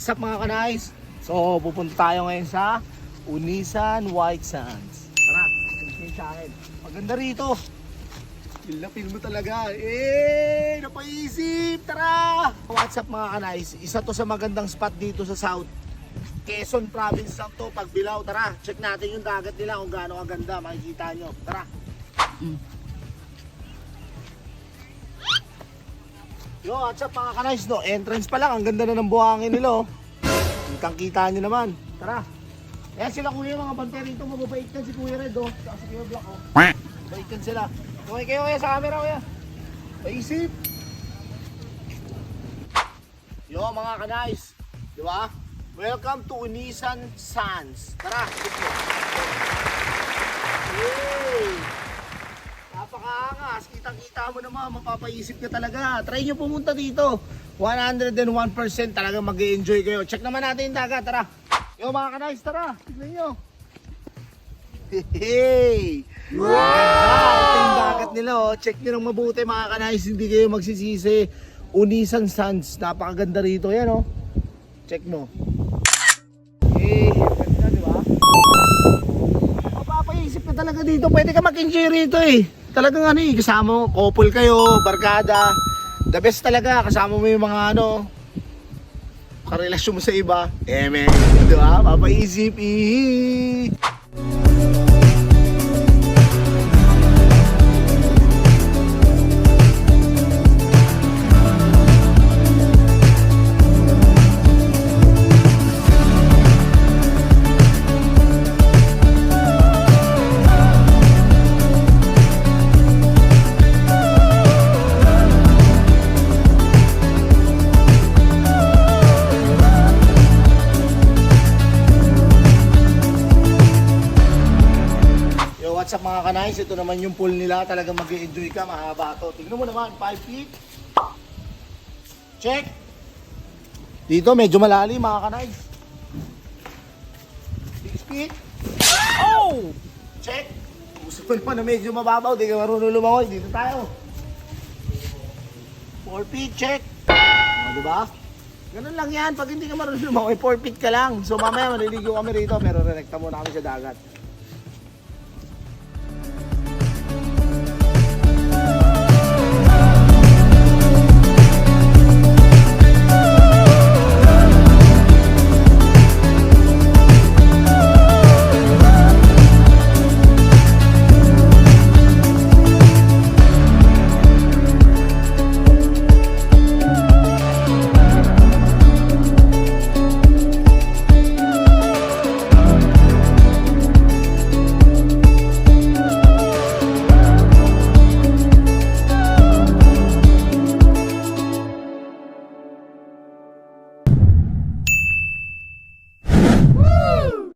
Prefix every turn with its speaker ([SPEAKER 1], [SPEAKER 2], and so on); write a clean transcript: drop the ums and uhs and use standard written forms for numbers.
[SPEAKER 1] what's up mga kanais? So, pupunta tayo ngayon sa Unisan White Sands. Tara, tingin sa akin. Maganda rito. Pilapil mo talaga. Napaisip. Tara! What's up mga kanais? Isa to sa magandang spot dito sa South Quezon Province lang to, Pagbilao. Tara, check natin yung dagat nila kung gaano kaganda. Makikita nyo. Tara. Yo, what's up mga kanais, no? Entrance pa lang, ang ganda na ng buhangin nila, oh. Kitang-kita nyo naman. Tara. Ayan sila kuya, mga bante rito. Mababait yan si Kuya Red, oh. Saka si Kuya Black, oh. Mababait yan sila. Okay kayo kuya sa camera, kuya. Paisip. Yo, mga kanais. Di ba? Welcome to Unisan Sands. Tara, dito. Hey! Napakaangas, kitang-kita mo naman, mapapaisip ka talaga. Try nyo pumunta dito. 101% talaga mag-enjoy kayo. Check naman natin yung dagat, tara. Yo mga kanais, tara. Tignan nyo. Hey! Wow! Ito yung dagat nila, oh. Check nyo ng mabuti mga kanais, hindi kayo magsisisi. Unisan Sands, napakaganda rito. Yan, oh. Check mo. Hey, ganda, di ba? Mapapaisip ka talaga dito. Pwede ka mag-enjoy rito, eh. Talagang ano, kasama mo, couple kayo, barkada. The best talaga, kasama mo yung mga ano, karelasyon mo sa iba. Man, di ba? Papaisip, What's up mga kanais, ito naman yung pool nila, talagang mag-enjoy ka, mahaba to. Tignan mo naman, 5 feet. Check. Dito medyo malalim mga kanais. 6 feet. Oh! Check. Gusto mo naman na medyo mababaw, di ka marunong lumangoy. Dito tayo. 4 feet, check. Diba? Ganun lang yan, pag hindi ka marunong lumangoy, 4 feet ka lang. So mamaya maliligo kami rito, pero rekta muna kami sa dagat.